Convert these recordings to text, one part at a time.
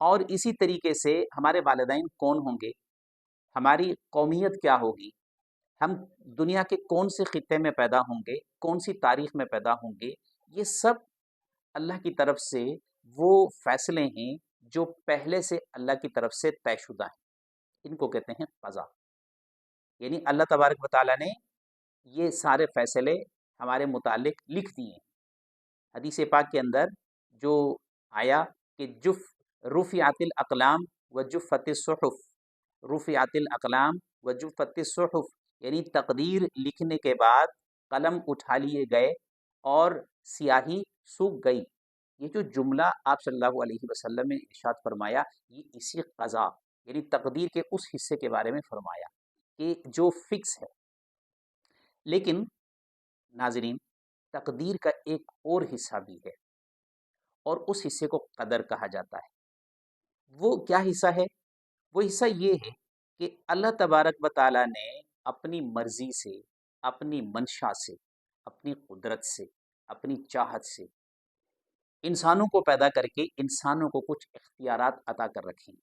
اور اسی طریقے سے ہمارے والدین کون ہوں گے، ہماری قومیت کیا ہوگی، ہم دنیا کے کون سے خطے میں پیدا ہوں گے، کون سی تاریخ میں پیدا ہوں گے، یہ سب اللہ کی طرف سے وہ فیصلے ہیں جو پہلے سے اللہ کی طرف سے طے شدہ ہیں، ان کو کہتے ہیں قضا۔ یعنی اللہ تبارک و تعالیٰ نے یہ سارے فیصلے ہمارے متعلق لکھ دیے ہیں۔ حدیث پاک کے اندر جو آیا کہ رفعت الاقلام و جفت الصحف، رفعت الاقلام و جفت الصحف، یعنی تقدیر لکھنے کے بعد قلم اٹھا لیے گئے اور سیاہی سوکھ گئی۔ یہ جو جملہ آپ صلی اللہ علیہ وسلم نے ارشاد فرمایا، یہ اسی قضا یعنی تقدیر کے اس حصے کے بارے میں فرمایا کہ جو فکس ہے۔ لیکن ناظرین، تقدیر کا ایک اور حصہ بھی ہے، اور اس حصے کو قدر کہا جاتا ہے۔ وہ کیا حصہ ہے؟ وہ حصہ یہ ہے کہ اللہ تبارک و تعالیٰ نے اپنی مرضی سے، اپنی منشا سے، اپنی قدرت سے، اپنی چاہت سے انسانوں کو پیدا کر کے انسانوں کو کچھ اختیارات عطا کر رکھے ہیں،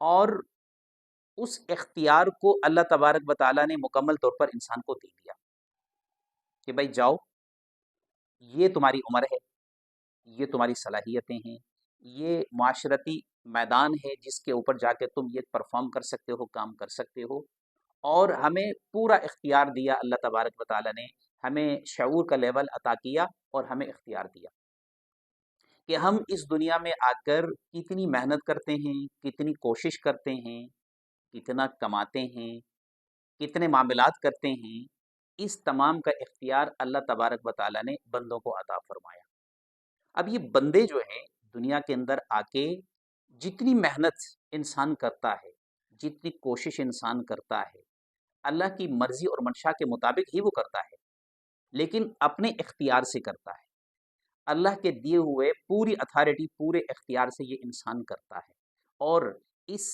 اور اس اختیار کو اللہ تبارک و تعالیٰ نے مکمل طور پر انسان کو دے دیا کہ بھائی جاؤ، یہ تمہاری عمر ہے، یہ تمہاری صلاحیتیں ہیں، یہ معاشرتی میدان ہے جس کے اوپر جا کے تم یہ پرفارم کر سکتے ہو، کام کر سکتے ہو، اور ہمیں پورا اختیار دیا۔ اللہ تبارک و تعالیٰ نے ہمیں شعور کا لیول عطا کیا اور ہمیں اختیار دیا کہ ہم اس دنیا میں آ کر کتنی محنت کرتے ہیں، کتنی کوشش کرتے ہیں، کتنا کماتے ہیں، کتنے معاملات کرتے ہیں، اس تمام کا اختیار اللہ تبارک و تعالیٰ نے بندوں کو عطا فرمایا۔ اب یہ بندے جو ہیں دنیا کے اندر آ کے جتنی محنت انسان کرتا ہے، جتنی کوشش انسان کرتا ہے، اللہ کی مرضی اور منشا کے مطابق ہی وہ کرتا ہے، لیکن اپنے اختیار سے کرتا ہے۔ اللہ کے دیے ہوئے پوری اتھارٹی، پورے اختیار سے یہ انسان کرتا ہے، اور اس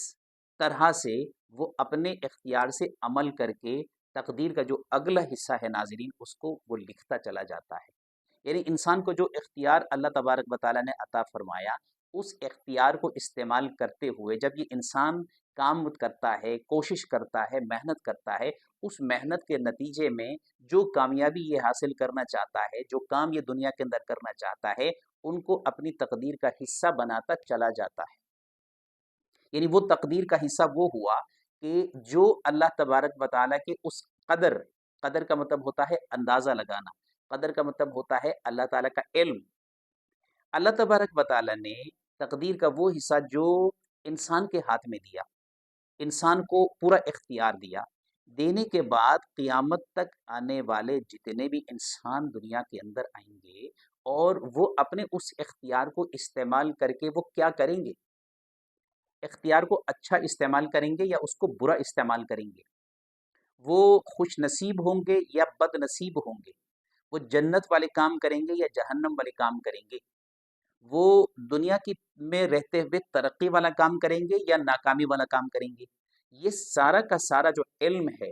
طرح سے وہ اپنے اختیار سے عمل کر کے تقدیر کا جو اگلا حصہ ہے ناظرین، اس کو وہ لکھتا چلا جاتا ہے۔ یعنی انسان کو جو اختیار اللہ تبارک و تعالیٰ نے عطا فرمایا، اس اختیار کو استعمال کرتے ہوئے جب یہ انسان کام کرتا ہے، کوشش کرتا ہے، محنت کرتا ہے، اس محنت کے نتیجے میں جو کامیابی یہ حاصل کرنا چاہتا ہے، جو کام یہ دنیا کے اندر کرنا چاہتا ہے، ان کو اپنی تقدیر کا حصہ بناتا چلا جاتا ہے۔ یعنی وہ تقدیر کا حصہ وہ ہوا کہ جو اللہ تبارک و تعالیٰ کے اس قدر کا مطلب ہوتا ہے اندازہ لگانا، قدر کا مطلب ہوتا ہے اللہ تعالیٰ کا علم۔ اللہ تبارک و تعالیٰ نے تقدیر کا وہ حصہ جو انسان کے ہاتھ میں دیا، انسان کو پورا اختیار دیا، دینے کے بعد قیامت تک آنے والے جتنے بھی انسان دنیا کے اندر آئیں گے، اور وہ اپنے اس اختیار کو استعمال کر کے وہ کیا کریں گے؟ اختیار کو اچھا استعمال کریں گے یا اس کو برا استعمال کریں گے؟ وہ خوش نصیب ہوں گے یا بد نصیب ہوں گے؟ وہ جنت والے کام کریں گے یا جہنم والے کام کریں گے؟ وہ دنیا کی میں رہتے ہوئے ترقی والا کام کریں گے یا ناکامی والا کام کریں گے؟ یہ سارا کا سارا جو علم ہے،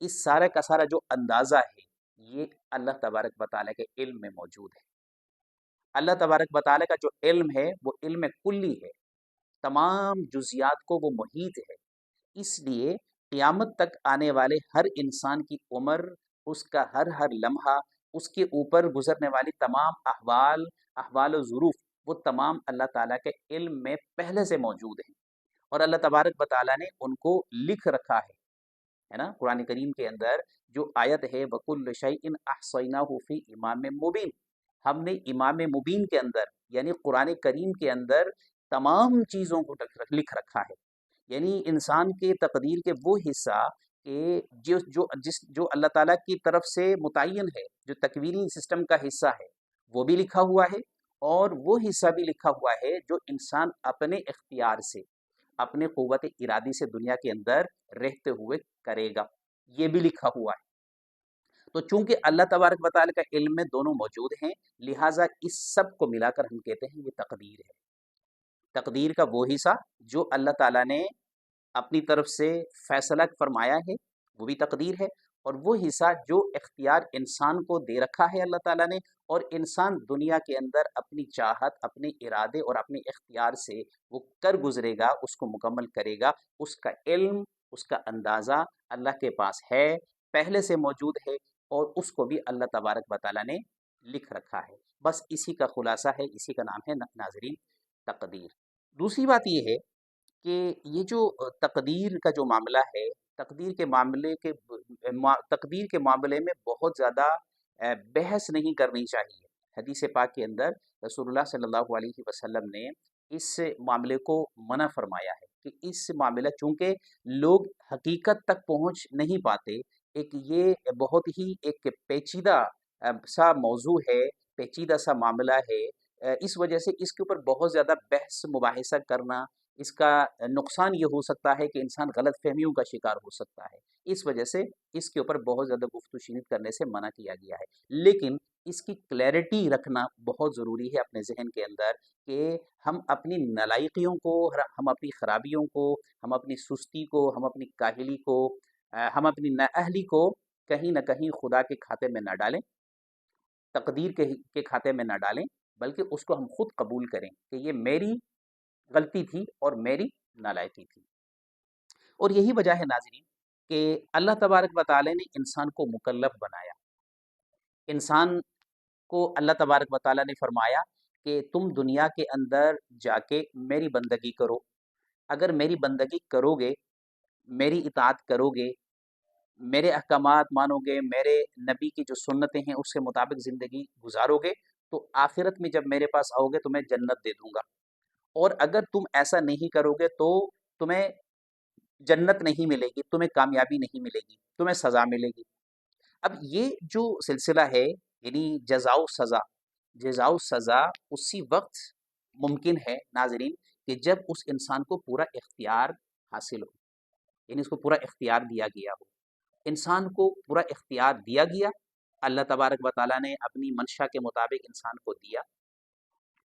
اس سارا کا سارا جو اندازہ ہے، یہ اللہ تبارک و تعالیٰ کے علم میں موجود ہے۔ اللہ تبارک و تعالیٰ کا جو علم ہے وہ علم کلی ہے، تمام جزیات کو وہ محیط ہے۔ اس لیے قیامت تک آنے والے ہر انسان کی عمر، اس کا ہر لمحہ، اس کے اوپر گزرنے والی تمام احوال و ظروف، وہ تمام اللہ تعالیٰ کے علم میں پہلے سے موجود ہیں، اور اللہ تبارک و تعالیٰ نے ان کو لکھ رکھا ہے نا۔ قرآن کریم کے اندر جو آیت ہے وَكُلُّ شَيْءٍ أَحْصَيْنَاهُ فِي إِمَامٍ مُبِينٍ، ہم نے امام مبین کے اندر یعنی قرآن کریم کے اندر تمام چیزوں کو لکھ رکھا ہے۔ یعنی انسان کے تقدیر کے وہ حصہ کہ جو اللہ تعالیٰ کی طرف سے متعین ہے، جو تکوینی سسٹم کا حصہ ہے، وہ بھی لکھا ہوا ہے، اور وہ حصہ بھی لکھا ہوا ہے جو انسان اپنے اختیار سے، اپنے قوت ارادی سے دنیا کے اندر رہتے ہوئے کرے گا، یہ بھی لکھا ہوا ہے۔ تو چونکہ اللہ تبارک و تعالیٰ کا علم میں دونوں موجود ہیں، لہٰذا اس سب کو ملا کر ہم کہتے ہیں یہ تقدیر ہے۔ تقدیر کا وہ حصہ جو اللہ تعالیٰ نے اپنی طرف سے فیصلہ فرمایا ہے، وہ بھی تقدیر ہے، اور وہ حصہ جو اختیار انسان کو دے رکھا ہے اللہ تعالیٰ نے، اور انسان دنیا کے اندر اپنی چاہت، اپنے ارادے اور اپنے اختیار سے وہ کر گزرے گا، اس کو مکمل کرے گا، اس کا علم، اس کا اندازہ اللہ کے پاس ہے، پہلے سے موجود ہے، اور اس کو بھی اللہ تبارک و تعالیٰ نے لکھ رکھا ہے۔ بس اسی کا خلاصہ ہے، اسی کا نام ہے ناظرین تقدیر۔ دوسری بات یہ ہے کہ یہ جو تقدیر کا جو معاملہ ہے، تقدیر کے معاملے میں بہت زیادہ بحث نہیں کرنی چاہیے۔ حدیث پاک کے اندر رسول اللہ صلی اللہ علیہ وسلم نے اس معاملے کو منع فرمایا ہے کہ اس معاملہ، چونکہ لوگ حقیقت تک پہنچ نہیں پاتے، ایک یہ بہت ہی ایک پیچیدہ سا موضوع ہے، پیچیدہ سا معاملہ ہے، اس وجہ سے اس کے اوپر بہت زیادہ بحث مباحثہ کرنا، اس کا نقصان یہ ہو سکتا ہے کہ انسان غلط فہمیوں کا شکار ہو سکتا ہے۔ اس وجہ سے اس کے اوپر بہت زیادہ گفت و شنید کرنے سے منع کیا گیا ہے، لیکن اس کی کلیئرٹی رکھنا بہت ضروری ہے اپنے ذہن کے اندر، کہ ہم اپنی نالائقیوں کو، ہم اپنی خرابیوں کو، ہم اپنی سستی کو، ہم اپنی کاہلی کو، ہم اپنی نااہلی کو کہیں نہ کہیں خدا کے کھاتے میں نہ ڈالیں، تقدیر کے کھاتے میں نہ ڈالیں، بلکہ اس کو ہم خود قبول کریں کہ یہ میری غلطی تھی اور میری نالائقی تھی۔ اور یہی وجہ ہے ناظرین کہ اللہ تبارک و تعالی نے انسان کو مکلف بنایا۔ انسان کو اللہ تبارک و تعالی نے فرمایا کہ تم دنیا کے اندر جا کے میری بندگی کرو، اگر میری بندگی کرو گے، میری اطاعت کرو گے، میرے احکامات مانو گے، میرے نبی کی جو سنتیں ہیں اس کے مطابق زندگی گزارو گے، تو آخرت میں جب میرے پاس آؤ گے تو میں جنت دے دوں گا، اور اگر تم ایسا نہیں کرو گے تو تمہیں جنت نہیں ملے گی، تمہیں کامیابی نہیں ملے گی، تمہیں سزا ملے گی۔ اب یہ جو سلسلہ ہے، یعنی جزا و سزا اسی وقت ممکن ہے ناظرین کہ جب اس انسان کو پورا اختیار حاصل ہو، یعنی اس کو پورا اختیار دیا گیا ہو۔ انسان کو پورا اختیار دیا گیا، اللہ تبارک و تعالیٰ نے اپنی منشا کے مطابق انسان کو دیا،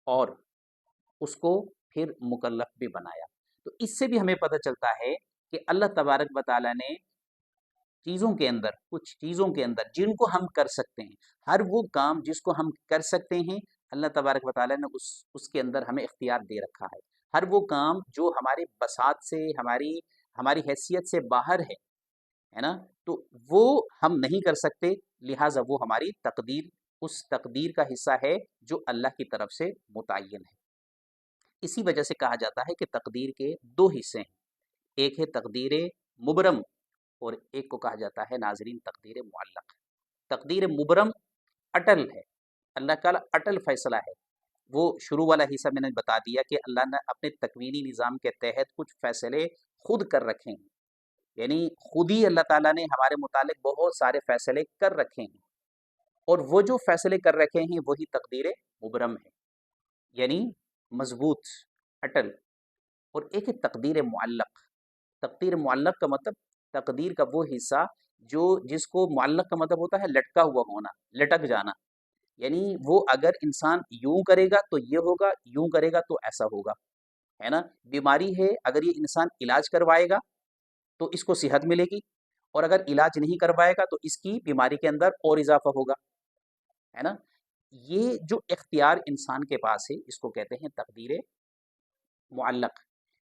اور اس کو پھر مکلف بھی بنایا۔ تو اس سے بھی ہمیں پتہ چلتا ہے کہ اللہ تبارک و تعالیٰ نے کچھ چیزوں کے اندر جن کو ہم کر سکتے ہیں، ہر وہ کام جس کو ہم کر سکتے ہیں، اللہ تبارک و تعالیٰ نے اس کے اندر ہمیں اختیار دے رکھا ہے۔ ہر وہ کام جو ہمارے بساط سے، ہماری حیثیت سے باہر ہے نا، تو وہ ہم نہیں کر سکتے، لہٰذا وہ ہماری اس تقدیر کا حصہ ہے جو اللہ کی طرف سے متعین ہے۔ اسی وجہ سے کہا جاتا ہے کہ تقدیر کے دو حصے ہیں، ایک ہے تقدیر مبرم، اور ایک کو کہا جاتا ہے ناظرین تقدیر معلق۔ تقدیر مبرم اٹل ہے، اللہ تعالیٰ اٹل فیصلہ ہے۔ وہ شروع والا حصہ میں نے بتا دیا کہ اللہ نے اپنے تکوینی نظام کے تحت کچھ فیصلے خود کر رکھے ہیں، یعنی خود ہی اللہ تعالیٰ نے ہمارے متعلق بہت سارے فیصلے کر رکھے ہیں، اور وہ جو فیصلے کر رکھے ہیں وہی تقدیر مبرم ہے، یعنی مضبوط، اٹل۔ اور ایک ہے تقدیر معلق۔ تقدیر معلق کا مطلب تقدیر کا وہ حصہ جس کو معلق کا مطلب ہوتا ہے لٹکا ہوا ہونا، لٹک جانا، یعنی وہ اگر انسان یوں کرے گا تو یہ ہوگا، یوں کرے گا تو ایسا ہوگا، ہے نا۔ بیماری ہے، اگر یہ انسان علاج کروائے گا تو اس کو صحت ملے گی، اور اگر علاج نہیں کروائے گا تو اس کی بیماری کے اندر اور اضافہ ہوگا، ہے نا۔ یہ جو اختیار انسان کے پاس ہے اس کو کہتے ہیں تقدیر معلق۔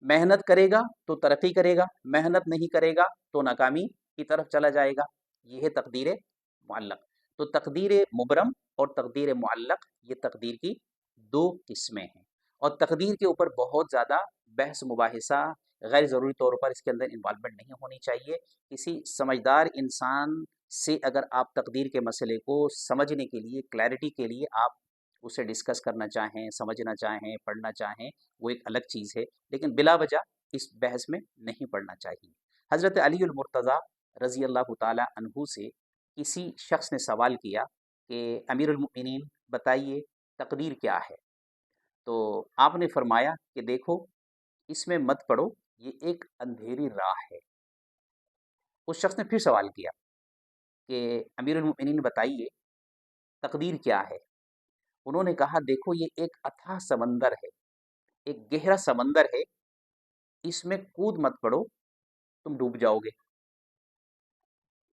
محنت کرے گا تو ترقی کرے گا، محنت نہیں کرے گا تو ناکامی کی طرف چلا جائے گا، یہ ہے تقدیر معلق۔ تو تقدیر مبرم اور تقدیر معلق، یہ تقدیر کی دو قسمیں ہیں، اور تقدیر کے اوپر بہت زیادہ بحث مباحثہ غیر ضروری طور پر اس کے اندر انوالومنٹ نہیں ہونی چاہیے۔ کسی سمجھدار انسان سے اگر آپ تقدیر کے مسئلے کو سمجھنے کے لیے، کلیئرٹی کے لیے آپ اسے ڈسکس کرنا چاہیں، سمجھنا چاہیں، پڑھنا چاہیں، وہ ایک الگ چیز ہے، لیکن بلا وجہ اس بحث میں نہیں پڑھنا چاہیے۔ حضرت علی المرتضیٰ رضی اللہ تعالی عنہ سے کسی شخص نے سوال کیا کہ امیر المؤمنین بتائیے تقدیر کیا ہے؟ تو آپ نے فرمایا کہ دیکھو، اس میں مت پڑھو، یہ ایک اندھیری راہ ہے۔ اس شخص نے پھر سوال کیا کہ امیر المؤمنین بتائیے تقدیر کیا ہے؟ انہوں نے کہا دیکھو، یہ ایک اتھاہ سمندر ہے، ایک گہرا سمندر ہے، اس میں کود مت پڑو، تم ڈوب جاؤ گے۔